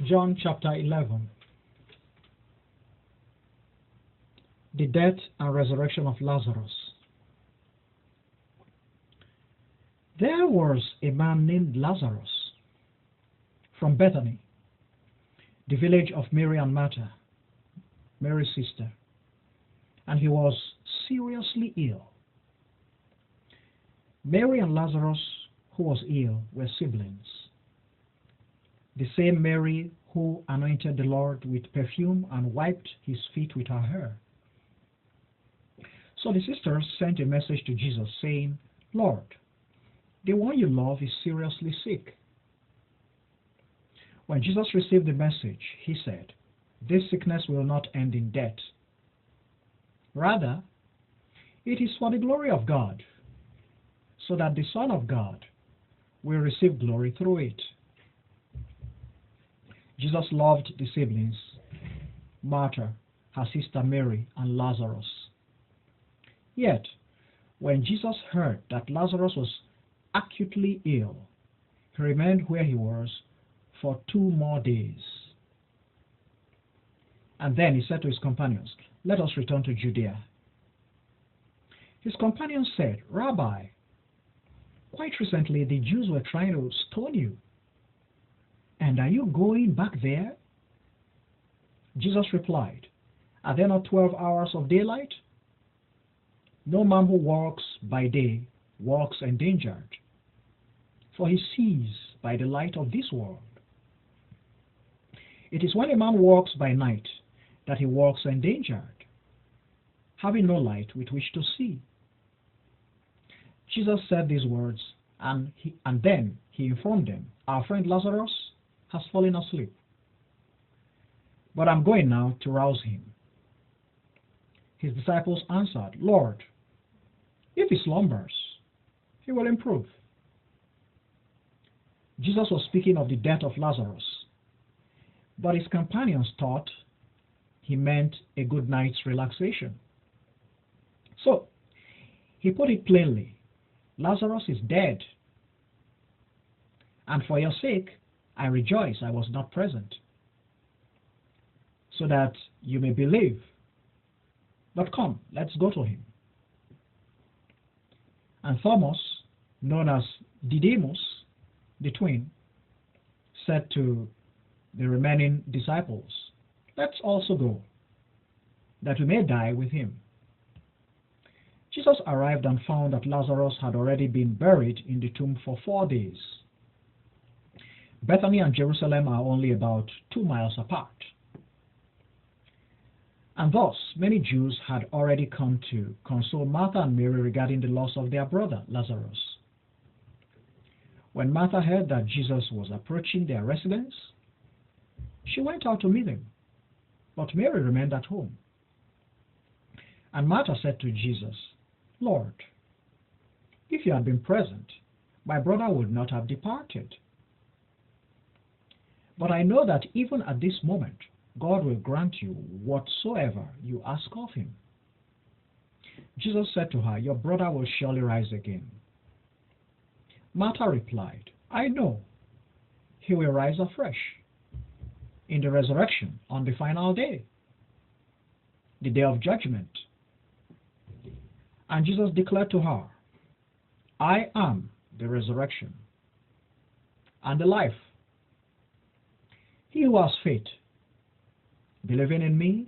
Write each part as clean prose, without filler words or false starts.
John chapter 11. The death and resurrection of Lazarus. There was a man named Lazarus from Bethany, the village of Mary and Martha, Mary's sister, and he was seriously ill. Mary and Lazarus, who was ill, were siblings. The same Mary who anointed the Lord with perfume and wiped his feet with her hair. So the sisters sent a message to Jesus saying, "Lord, the one you love is seriously sick." When Jesus received the message, he said, "This sickness will not end in death. Rather, it is for the glory of God, so that the Son of God will receive glory through it." Jesus loved the siblings, Martha, her sister Mary, and Lazarus. Yet, when Jesus heard that Lazarus was acutely ill, he remained where he was for 2 more days. And then he said to his companions, "Let us return to Judea." His companions said, "Rabbi, quite recently the Jews were trying to stone you. And are you going back there?" Jesus replied, "Are there not 12 hours of daylight? No man who walks by day walks endangered, for he sees by the light of this world. It is when a man walks by night that he walks endangered, having no light with which to see." Jesus said these words, and then he informed them, "Our friend Lazarus has fallen asleep, but I'm going now to rouse him." His disciples answered, "Lord, if he slumbers, he will improve." Jesus was speaking of the death of Lazarus, but his companions thought he meant a good night's relaxation. So he put it plainly, "Lazarus is dead, and for your sake I rejoice I was not present, so that you may believe. But come, let's go to him." And Thomas, known as Didymus, the twin, said to the remaining disciples, "Let's also go, that we may die with him." Jesus arrived and found that Lazarus had already been buried in the tomb for 4 days. Bethany and Jerusalem are only about 2 miles apart. And thus, many Jews had already come to console Martha and Mary regarding the loss of their brother, Lazarus. When Martha heard that Jesus was approaching their residence, she went out to meet him, but Mary remained at home. And Martha said to Jesus, "Lord, if you had been present, my brother would not have departed. But I know that even at this moment, God will grant you whatsoever you ask of him." Jesus said to her, "Your brother will surely rise again." Martha replied, "I know he will rise afresh in the resurrection on the final day, the day of judgment." And Jesus declared to her, "I am the resurrection and the life. He who has faith, believing in me,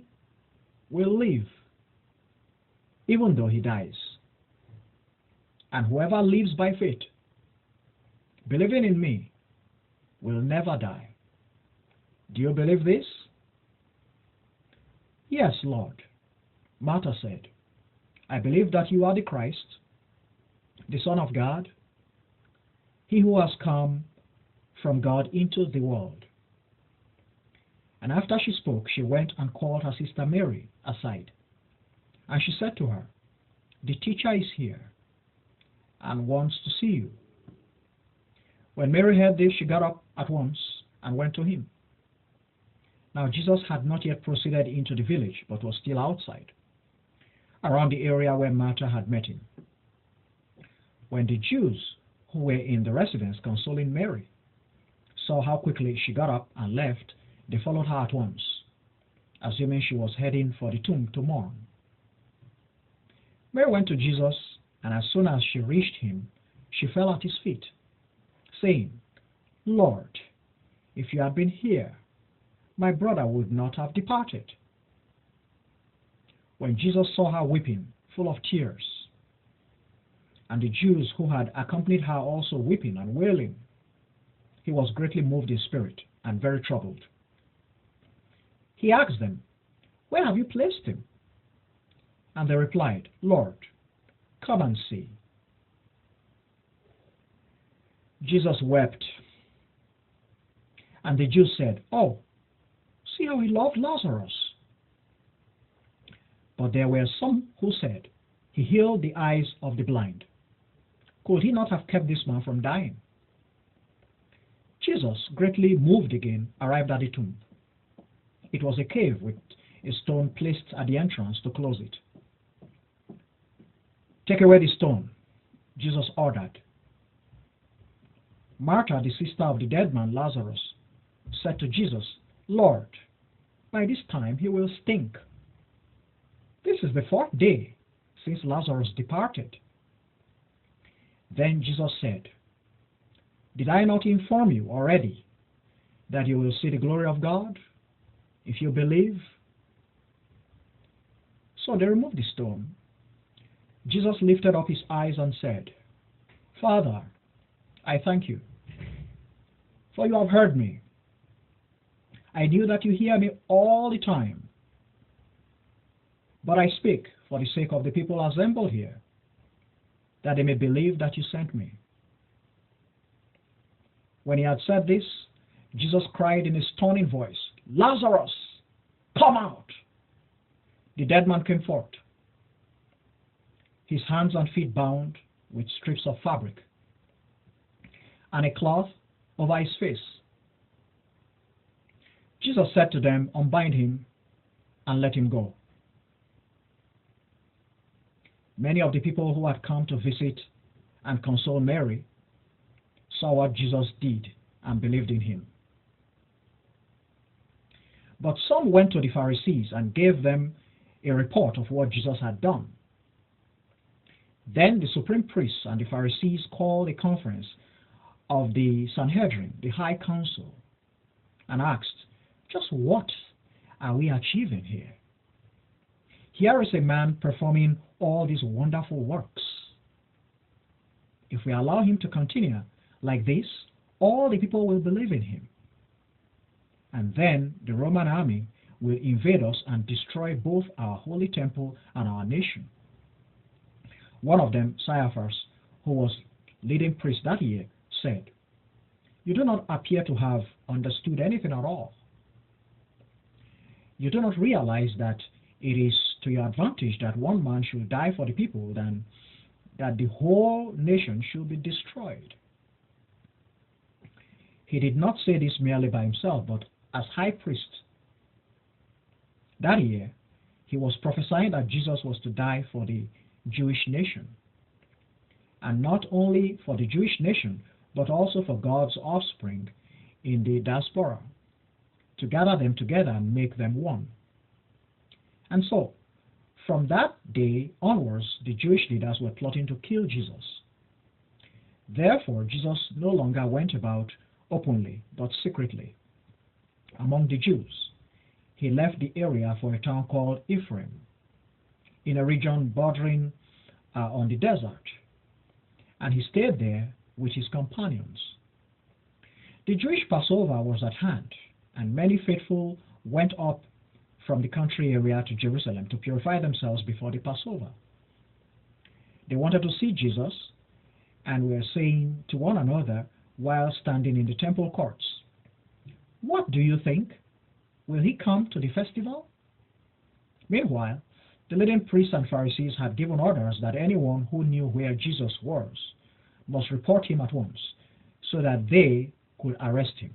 will live, even though he dies. And whoever lives by faith, believing in me, will never die. Do you believe this?" "Yes, Lord," Martha said. "I believe that you are the Christ, the Son of God, he who has come from God into the world." And after she spoke, she went and called her sister Mary aside. And she said to her, "The teacher is here and wants to see you." When Mary heard this, she got up at once and went to him. Now Jesus had not yet proceeded into the village, but was still outside, around the area where Martha had met him. When the Jews who were in the residence consoling Mary saw how quickly she got up and left, They followed her at once, assuming she was heading for the tomb to mourn. Mary went to Jesus, and as soon as she reached him, she fell at his feet, saying, "Lord, if you had been here, my brother would not have departed." When Jesus saw her weeping, full of tears, and the Jews who had accompanied her also weeping and wailing, he was greatly moved in spirit and very troubled. He asked them, "Where have you placed him?" And they replied, "Lord, come and see." Jesus wept. And the Jews said, "Oh, see how he loved Lazarus." But there were some who said, "He healed the eyes of the blind. Could he not have kept this man from dying?" Jesus, greatly moved again, arrived at the tomb. It was a cave with a stone placed at the entrance to close it. "Take away the stone," Jesus ordered. Martha, the sister of the dead man Lazarus, said to Jesus, "Lord, by this time he will stink. This is the 4th day since Lazarus departed." Then Jesus said, "Did I not inform you already that you will see the glory of God if you believe?" So they removed the stone. Jesus lifted up his eyes and said, "Father, I thank you, for you have heard me. I knew that you hear me all the time, but I speak for the sake of the people assembled here, that they may believe that you sent me." When he had said this, Jesus cried in a stony voice, "Lazarus, come out!" The dead man came forth, his hands and feet bound with strips of fabric, and a cloth over his face. Jesus said to them, "Unbind him and let him go." Many of the people who had come to visit and console Mary saw what Jesus did and believed in him. But some went to the Pharisees and gave them a report of what Jesus had done. Then the supreme priests and the Pharisees called a conference of the Sanhedrin, the high council, and asked, "Just what are we achieving here? Here is a man performing all these wonderful works. If we allow him to continue like this, all the people will believe in him. And then the Roman army will invade us and destroy both our holy temple and our nation." One of them, Caiaphas, who was leading priest that year, said, "You do not appear to have understood anything at all. You do not realize that it is to your advantage that one man should die for the people than that the whole nation should be destroyed." He did not say this merely by himself, but as high priest. That year, he was prophesying that Jesus was to die for the Jewish nation, and not only for the Jewish nation, but also for God's offspring in the diaspora, to gather them together and make them one. And so, from that day onwards, the Jewish leaders were plotting to kill Jesus. Therefore, Jesus no longer went about openly, but secretly, among the Jews. He left the area for a town called Ephraim, in a region bordering on the desert, and he stayed there with his companions. The Jewish Passover was at hand, and many faithful went up from the country area to Jerusalem to purify themselves before the Passover. They wanted to see Jesus, and were saying to one another while standing in the temple courts, "What do you think? Will he come to the festival?" Meanwhile, the leading priests and Pharisees had given orders that anyone who knew where Jesus was must report him at once, so that they could arrest him.